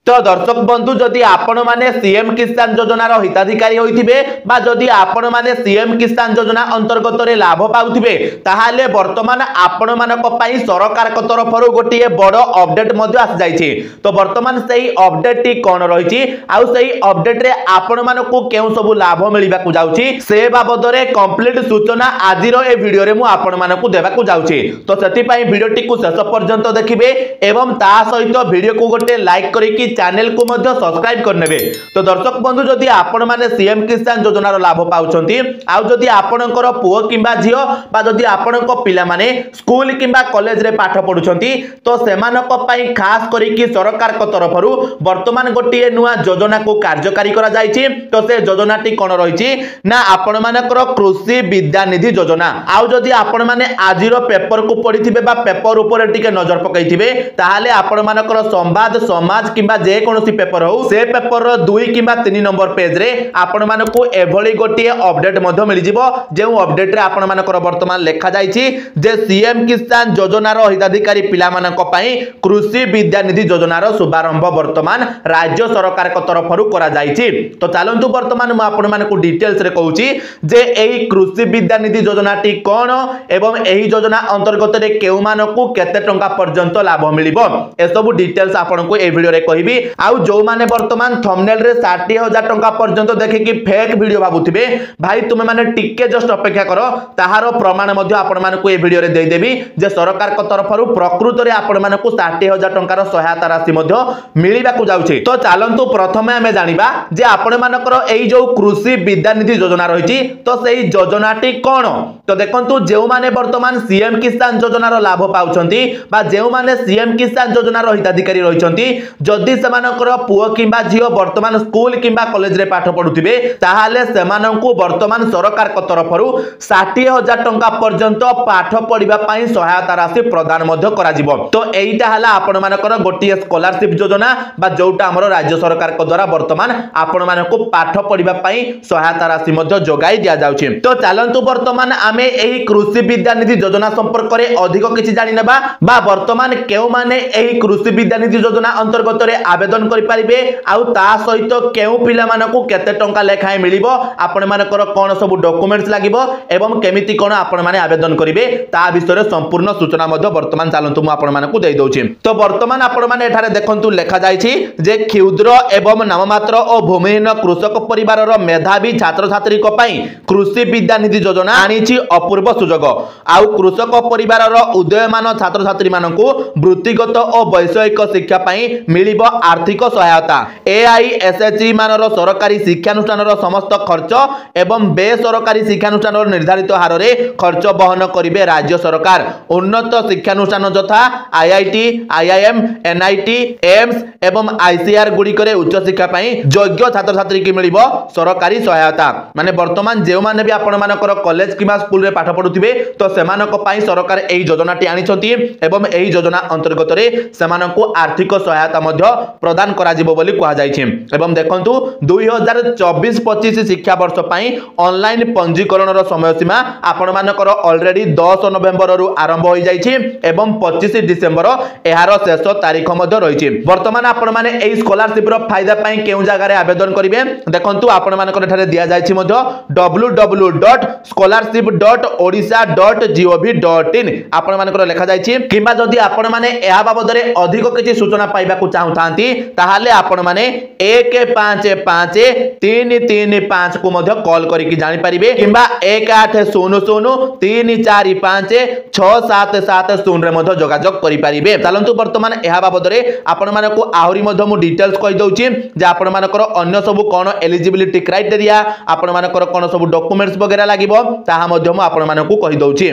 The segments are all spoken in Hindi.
तो दर्शक बंधु जदि आपण माने सीएम किसान योजनार हिताधिकारी होइथिबे बा जदि आपण माने सीएम किसान योजना अंतर्गत रे लाभ पाउथिबे ताहाले वर्तमान आपण मानक पई सरकार को तरफरु गोटिए बड़ अपडेट मध्ये आसी जाइछि। तो वर्तमान सेही अपडेट टी कोन रहिछि आउ सेही अपडेट रे आपण मानकु केउ सब लाभ मिलिबा को जाउछि से बाबद रे कंप्लीट सूचना आजिर ए वीडियो रे मु आपण मानकु देबा को जाउछि। तो सेति पई वीडियो टी को शेष पर्यंत देखिबे एवं ता सहित वीडियो को गोटे लाइक करिकि चैनल को मध्य सब्सक्राइब करनेबे। तो दर्शक बंधु जदि आपण माने सीएम किसान योजनार लाभ पाउछंती आउ जदि आपणकर पुओ किंबा झियो बा जदि आपणको पिला माने स्कूल किंबा कॉलेज रे पाठ पढुछंती तो सेमानक पई खास करिकि सरकार को तरफरु वर्तमान गोटिए नुआ योजना को कार्यकारी करा जायछि। तो से योजनाटी कोन रहिछि ना आपण मानकर कृषि विद्या निधि योजना। आउ जदि आपण माने आजिरो पेपर को पढिथिबे बा पेपर ऊपर टिके नजर पकैथिबे ताहाले आपण मानकर संवाद समाज किंबा जे कोनोसी पेपर हो से पेपर रो 2 किंबा 3 नंबर पेज रे आपण मानको एभली गोटिए अपडेट मध्ये मिल जिवो जे अपडेट रे आपण मानकर वर्तमान लेखा जायछि जे सीएम किसान योजना रो हिताधिकारी पिला मानको पई कृषि विद्या निधि योजना रो शुभारंभ वर्तमान राज्य सरकार को तरफरु करा जायछि। तो चलंतु वर्तमान म आपण मानको डिटेल्स रे कहूछि जे एही कृषि विद्या निधि योजना टी कोन एवं एही योजना अंतर्गत रे केउ मानको केते टंका पर्यंत लाभ मिलिबो ए सब डिटेल्स आपण को ए वीडियो रे कहिबी। आउ जो माने वर्तमान थंबनेल रे 60,000 टंका पर्यंत देखि कि फेक वीडियो भाबुथिबे भाई तुमे माने टिके जस्ट अपेक्षा करो ताहारो प्रमाण मध्ये आपण मानको ए वीडियो रे देई देबी जे सरकार को तरफरु प्रकृत रे आपण मानको 60,000 टंका रो सहायता राशि मध्ये मिलिबा को जाउछि। तो चलंतु प्रथमे हमें जानिबा जे आपण मानकर एई जो कृषि विद्या निधि योजना रहिछि तो सेही योजनाटी कोन। तो देखंतु जेउ माने वर्तमान सीएम किसान योजनार लाभ पाउछंती बा जेउ माने सीएम किसान योजनार हिताधिकारी रहिछंती जदि सेमानकर पुओ किंबा झियो वर्तमान स्कूल किंबा कॉलेज रे पाठ पढुथिबे ताहाले सेमानंकु वर्तमान सरकार को तरफरु 60,000 टंका पर्यंत पाठ पढिबा पई सहायता राशि प्रदान मध्ये करा जिवो। तो एइटा हला आपण मानकर गोटिए स्कॉलरशिप योजना बा जोटा हमरो राज्य सरकार को द्वारा वर्तमान आपण मानको पाठ पढिबा पई सहायता राशि मध्ये जोगाई दिया जाउछि। तो चलंतु वर्तमान आमे एही कृषि विद्या निधि योजना संपर्क रे अधिक किछि जानि नेबा बा वर्तमान केउ माने एही कृषि विद्या निधि योजना अंतर्गत रे आवेदन करि परिबे आउ ता सहित केउ पिला मानकु केते टंका लेखाय मिलिबो आपण मानकर कोन सब डॉक्यूमेंट्स लागिबो एवं केमिति कोन आपण माने आवेदन करिवे ता विषय संपूर्ण सूचना मध्ये वर्तमान चालंतु मु आपण मानकु देई दउछि। तो वर्तमान आपण माने एठारे देखंतु लेखा जायछि जे क्षुद्र एवं नाममात्र ओ भूमिहीन कृषक परिवार रो मेधावी छात्र छात्री को पई कृषि विद्या निधि योजना आनिछि अपूर्व सुजोग। आउ कृषक परिवार रो उदयमान छात्र छात्री मानकु वृत्तिगत ओ वैषयिक शिक्षा पई मिलिबो आर्थिक सहायता। एआईएसएचई मानर सरकारी शिक्षानुष्ठान समस्त खर्च एवं बेसरकारी शिक्षानुष्ठान निर्धारित हार रे खर्च बहन करिवे राज्य सरकार। उन्नत शिक्षानुष्ठान यथा आईआईटी आईआईएम एनआईटी एम्स एवं आईसीआर गुडी करे उच्च शिक्षा पई योग्य छात्र छात्री की मिलिबो सरकारी सहायता। माने वर्तमान जे माने भी आपण मानकर कॉलेज किबा स्कूल रे पाठ पढुथिबे तो सेमानक पई सरकार एही योजनाटी आनिछंती एवं एही योजना अंतर्गत रे सेमानकु आर्थिक सहायता मध्ये प्रदान करा जिवो बोली कहा जायछि। एवं देखंतु 2024-25 शिक्षा वर्ष पई ऑनलाइन पंजीकरण रो समय सीमा आपण मानकर ऑलरेडी 10 नवेम्बर रु आरंभ होई जायछि एवं 25 डिसेंबर एहार शेष तारीख मध्ये रहिछि। वर्तमान आपण माने एई स्कॉलरशिप रो फायदा पई केउ जगह रे आवेदन करिवे देखंतु आपण मानकर एठारे दिया जायछि मध्ये www.scholarship.odisha.gov.in आपण मानकर लेखा जायछि। किबा जदि आपण माने एहा बाबद रे अधिक किछि सूचना पाइबा को चाहुथांती ताहाले आपण माने 155-335 को मध्ये कॉल करिकि जानि परिबे किबा 1800-345-6770 रे मध्ये जोगाजोग करि परिबे। चलंतु वर्तमान एहा बाबद रे आपण मानको आहुरी मध्ये मु डिटेल्स कहि दउछि जे आपण मानकर अन्य सब कोन एलिजिबिलिटी क्राइटेरिया आपण मानकर कोन सब डॉक्यूमेंट्स वगैरह लागिबो ताहा मध्ये मु आपण मानको कहि दउछि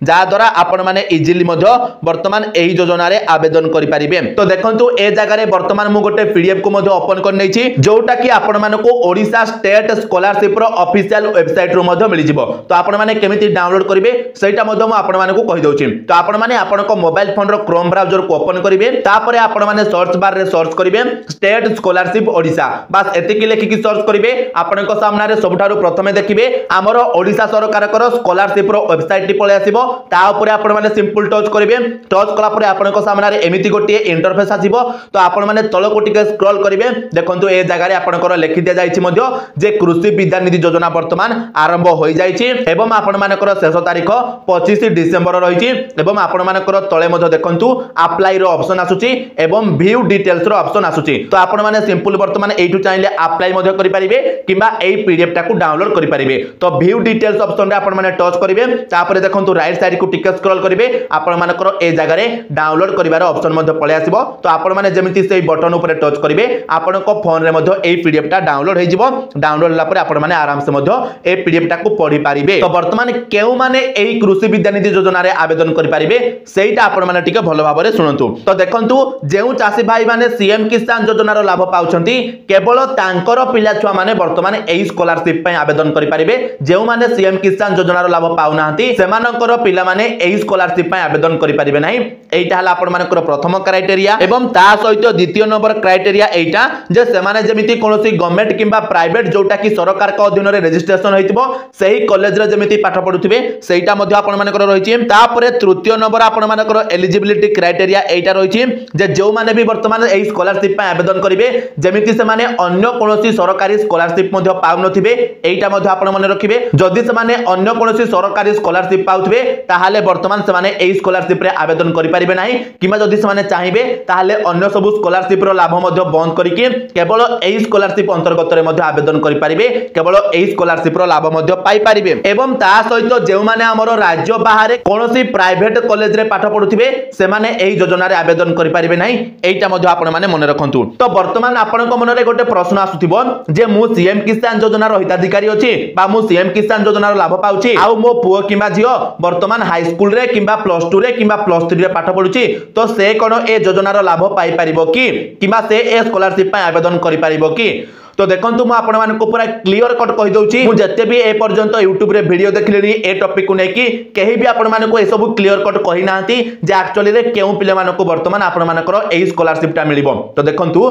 जा द्वारा आपण माने इजीली मध्ये वर्तमान एही योजना रे आवेदन करि परिबे। तो देखंतु ए जगह रे वर्तमान मु गोटे पीडीएफ को मध्ये ओपन कर नैछि जोटा कि आपण मानको ओडिशा स्टेट स्कॉलरशिप रो ऑफिशियल वेबसाइट रो मध्ये मिलि जिवो। तो आपण माने केमिति डाउनलोड करिवे सेटा मध्ये मु आपण मानको कहि दउछि। तो आपण माने आपण को मोबाइल फोन रो क्रोम ब्राउजर को ओपन करिवे तापरे आपण माने सर्च बार रे सर्च करिवे स्टेट स्कॉलरशिप ओडिशा बस एतिकि लेखि कि सर्च करिवे आपण को सामने रे सबठारु प्रथमे देखिबे हमरो ओडिशा सरकार को स्कॉलरशिप रो वेबसाइट टी पळे आसीबो ता ऊपर आपण माने सिंपल टच करिवे टच कला परे आपन को सामने एमिति गोटे इंटरफेस आसीबो तो आपण माने तळ कोटिके स्क्रॉल करिवे देखंतु ए जगह रे आपण को लिखि दिया जायछि मध्य जे कृषि विद्यानिधि योजना वर्तमान आरंभ होई जायछि एवं आपण मानकर शेष तारीख 25 डिसेंबर रहिछि एवं आपण मानकर तळे मध्य देखंतु अप्लाई रो ऑप्शन आसुछि एवं व्यू डिटेल्स रो ऑप्शन आसुछि तो आपण माने सिंपल वर्तमान एठु चाहिले अप्लाई मध्य करि परिबे किबा एई पीडीएफ टाकू डाउनलोड करि परिबे तो व्यू डिटेल्स ऑप्शन रे आपण माने टच करिवे तापर देखंतु राइट साइड को टिके स्क्रॉल करिवे आपण मानकर ए जगह रे डाउनलोड करिवार ऑप्शन मध्य पळे आसीबो तो आपण माने जेमिति सेई बटन ऊपर टच करिवे आपण को फोन रे मध्य एई पीडीएफ टा डाउनलोड हे जिवो डाउनलोड ला परे आपण माने आराम से मध्य ए पीडीएफ टाकू पढि पारिबे तो वर्तमान केउ माने एई कृषि विद्यानिधि योजना रे आवेदन करि पारिबे सेइटा आपण माने टिके भलो भाबरे सुनंतु तो देखंतु जेउ चासी भाई माने सीएम किसान योजना रो लाभ पाउछंती केवल तांकर पिला छुआ माने वर्तमान एई स्कॉलरशिप पय आवेदन करि पारिबे जेउ माने सीएम किसान योजना रो लाभ पाउनांती सेमानकर पिला माने एई स्कॉलरशिप पय आवेदन करि पारिबे नाही एइटा हला आपण मानकर प्रथम क्राइटेरिया एवं ता सहित द्वितीय नंबर क्राइटेरिया एइटा जे सेमाने जेमिति कोनोसी गवर्नमेंट किंबा प्राइवेट जोटा कि सरकार का अधीन रे रजिस्ट्रेशन होइतिबो सेही कॉलेज रे जेमिति पाठ पढुथिबे सेइटा मध्ये आपण मानकर रहिछि तापरे तृतीय नंबर आपण मानकर एलिजिबिलिटी क्राइटेरिया एइटा रहिछि जे जो माने भी वर्तमान एई स्कॉलरशिप पय आवेदन करिवे जेमिति से माने अन्य कोनोसी सरकारी स्कॉलरशिप मध्ये पाउ नथिबे एइटा मध्ये आपण माने रखिबे जदि से माने अन्य कोनोसी सरकारी स्कॉलरशिप पाउथिबे ताहाले वर्तमान से माने एई स्कॉलरशिप रे आवेदन करि परिबे नाही किमा जदि से माने चाहिबे ताहाले अन्य सब स्कॉलरशिप रो लाभ मध्ये बंद करिके केवल एई स्कॉलरशिप अंतर्गत रे मध्ये आवेदन करि परिबे केवल एई स्कॉलरशिप रो लाभ मध्ये पाई परिबे एवं ता सहित जेउ माने हमरो राज्य बाहर कोनोसी प्राइवेट कॉलेज रे पाठ पढुथिबे से माने एई योजना रे आवेदन करि परिबे नाही एइटा मध्ये आपण माने मन रखंतु तो वर्तमान आपण को मन रे गोटे प्रश्न आसुथिबो जे मु सीएम किसान योजना रो हिताधिकारी अछि बा मु सीएम किसान योजना रो लाभ पाउछि आ मो पुओ किबा जियो वर्तमान हाई स्कूल रे किबा +2 रे किबा +3 रे पाठ पढुछि तो से कोन ए योजना रो लाभ पाई परिबो कि किबा से ए स्कॉलरशिप पय आवेदन करि परिबो कि तो देखंतु मु आपण मानको पूरा क्लियर कट कहि दउची मु जत्ते भी ए पर्यंत YouTube रे वीडियो देखलेनी ए टॉपिक को नै कि केही भी आपण मानको ए सब क्लियर कट कहि नांती जे एक्चुअली रे केउ पिले मानको वर्तमान आपण मानकर एई स्कॉलरशिप टा मिलिबो तो देखंतु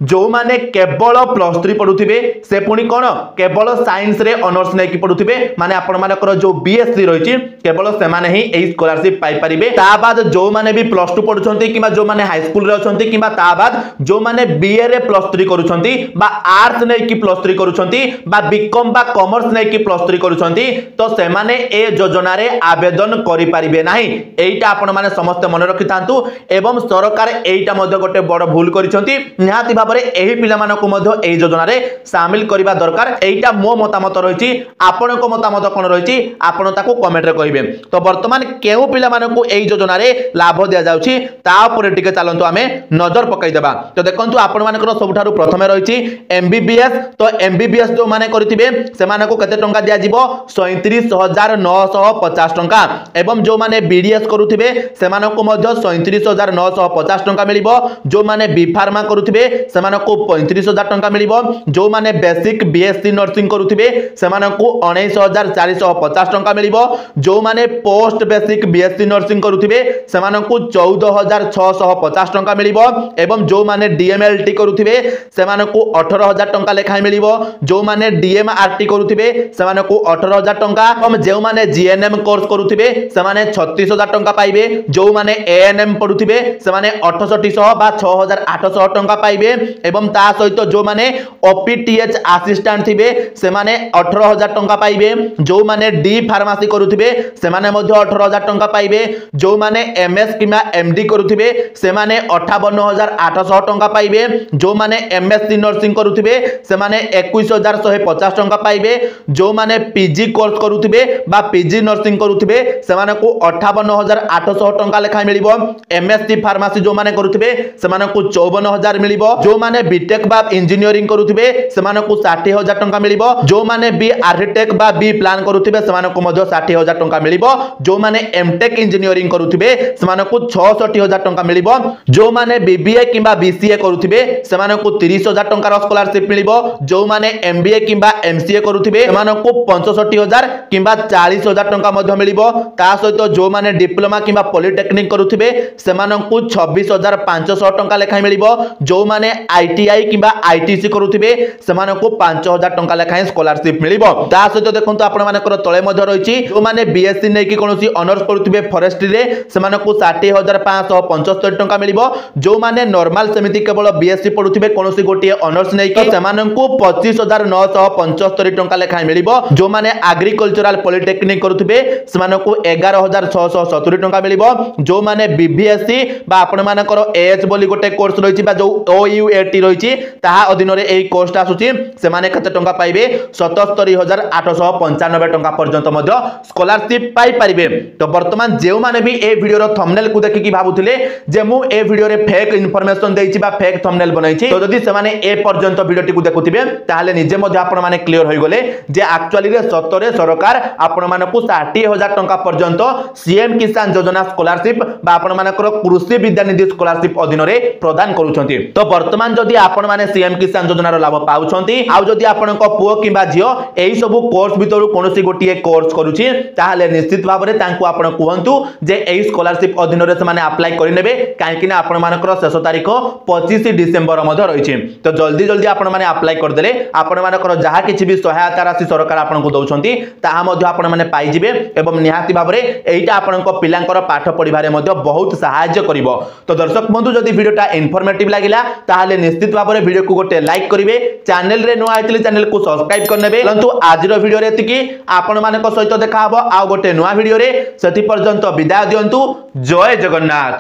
जो माने केवल +3 पढुथिबे से पुनी कोन केवल साइंस रे ऑनर्स नै कि पढुथिबे माने आपण मानकर जो बीएससी रहिछि केवल से माने ही एई स्कॉलरशिप पाई परिबे ता बाद जो माने भी +2 पढुछंती किबा जो माने हाई स्कूल रे अछंती किबा ता बाद जो माने बीए रे +3 करूछंती बा आर्ट्स नै कि +3 करूछंती बा बीकॉम बा कॉमर्स नै कि +3 करूछंती तो से माने ए योजना रे आवेदन करि परिबे नाही एइटा आपण माने समस्त मन रखि थांतु एवं सरकार एइटा मध्ये गोटे बड़ भूल करिसंती निहाती भाबरे एही पिला मानको मध्ये एही योजना रे शामिल करिबा दरकार एइटा मो मतामत रहिछि आपण को मतामत कोन रहिछि आपण ताको कमेंट रे कहिबे तो वर्तमान केउ पिला मानको एही योजना रे लाभ दिया जाउछि ता ऊपर टिके चालंतु आमे नजर पकाई देबा तो देखंतु आपण मानकर सबठारु प्रथमे रहिछि एमबीबीएस तो एमबीबीएस जो माने करथिबे से माने को कते टंका दिया जिवो 37950 टंका एवं जो माने बीडीएस करूथिबे से माने को मध्ये 37950 टंका मिलिबो जो माने बी फार्मा करूथिबे से माने को 35000 टंका मिलिबो जो माने बेसिक बीएससी नर्सिंग करूथिबे से माने को 19450 टंका मिलिबो जो माने पोस्ट बेसिक बीएससी नर्सिंग करूथिबे से माने को 14650 टंका मिलिबो एवं जो माने डीएमएलटी करूथिबे से माने को 18000 टंका लेखाय मिलिबो जो माने डीएमआरटी करूथिबे से माने को 18000 टंका हम जे माने जीएनएम कोर्स करूथिबे से माने 36000 टंका पाइबे जो माने एएनएम पढुथिबे से माने 6800 बा 6800 टंका पाइबे एवं ता सहित जो माने ओपीटीएच असिस्टेंट थिबे से माने 18000 टंका पाइबे जो माने डी फार्मेसी करूथिबे से माने मध्ये 18000 टंका पाइबे जो माने एमएस किमा एमडी करूथिबे से माने 58800 टंका पाइबे जो माने एमएससी नर्सिंग करूथिबे से माने 21150 टंका पाइबे जो माने पीजी कोर्स करूथिबे बा पीजी नर्सिंग करूथिबे से माने को 58800 टंका लेखा मिलिबो एमएससी फार्मेसी जो माने करूथिबे से माने को 54000 मिलिबो जो माने बीटेक बा इंजीनियरिंग करूथिबे से माने को 60000 टंका मिलिबो जो माने बी आर्किटेक्ट बा बी प्लान करूथिबे से माने को मध्ये 60000 टंका मिलिबो जो माने एमटेक इंजीनियरिंग करूथिबे से माने को 66000 टंका मिलिबो जो माने बीबीए किबा बीसीए करूथिबे से माने को 30000 टंका स्कॉलरशिप मिलिबो जो माने एमबीए किंबा एमसीए करूथिबे सेमानकु 65,000 किंबा 40,000 टंका मध्य मिलिबो ता सहित जो माने डिप्लोमा किंबा पॉलिटेक्निक करूथिबे सेमानकु 26,500 टंका लेखाय मिलिबो जो माने आईटीआई किंबा आईटीसी करूथिबे सेमानकु 5,000 टंका लेखाय स्कॉलरशिप मिलिबो ता सहित देखंतु आपण मानकर तळे मध्य रहिछि जो माने बीएससी नै कि कोनोसी ऑनर्स करूथिबे फॉरेस्ट्री रे सेमानकु 60,575 टंका मिलिबो जो माने नॉर्मल समिति केवल बीएससी पढुथिबे कोनोसी गोटी ऑनर्स नै कि सेमानकु 25,975 टंका लेखाय मिलिबो जो माने एग्रीकल्चरल पॉलिटेक्निक करूथिबे सेमानकु 11,670 टंका मिलिबो जो माने बीबीएससी बा आपण मानकर एएच बोली गोटे कोर्स रहिछि बा जो ओयूएटी रहिछि ताहा अधीन रे एई कोर्स आसुछि सेमाने कते टंका पाइबे 77,895 टंका पर्यंत मध्य स्कॉलरशिप पाई परिबे। तो वर्तमान जेउ माने भी ए वीडियो रो थंबनेल को देखि कि भाबुथिले जे मु ए वीडियो रे फेक इन्फॉर्मेशन देइछि बा फेक थंबनेल बनाइछि तो जदि सेमाने ए पर्यंत वीडियो टी को देखुथिबे ताहाले निजे मध्य आपण माने क्लियर होई गले जे एक्चुअली रे सतरे सरकार आपण मानकु 60,000 टंका पर्यंत सीएम किसान योजना स्कॉलरशिप बा आपण मानकर कृषि विद्यानिधि स्कॉलरशिप अधीन रे प्रदान करूछंती। तो वर्तमान जदि आपण माने सीएम किसान योजना रो लाभ पाउछंती आ जदि आपनको पुओ किबा जियो एई सब कोर्स भितरु कोनोसी गोटिए कोर्स करूछि ताहाले निश्चित भाव रे तांको आपण कहंतु जे एई स्कॉलरशिप अधीन रे से माने अप्लाई करि नेबे काहेकि ना आपण मानकर शेष तारीख 25 डिसेंबर मध्य रहिछि। तो जल्दी जल्दी आपण माने अप्लाई कर देले आपण मानकर जहा किछि भी सहायता राशि सरकार आपनको दउछंती ताहा मध्य आपण माने पाइ जिवे एवं निहाती भाव रे एईटा आपनको पिलांकर पाठ पढिबारे मध्य बहुत सहायता करिवो। तो दर्शक बंधु जदि वीडियोटा इन्फॉर्मेटिव लागिला ताहाले निश्चित भाव रे वीडियो को गोटे लाइक करिवे चैनल रे नुआ आइतले चैनल को सब्सक्राइब करनेबे परंतु आज रो वीडियो रे एतिकी आपण मानक सहित देखा हबो आ गोटे नुआ वीडियो रे सेति पर्यंत विदाय दियंतु। जय जगन्नाथ।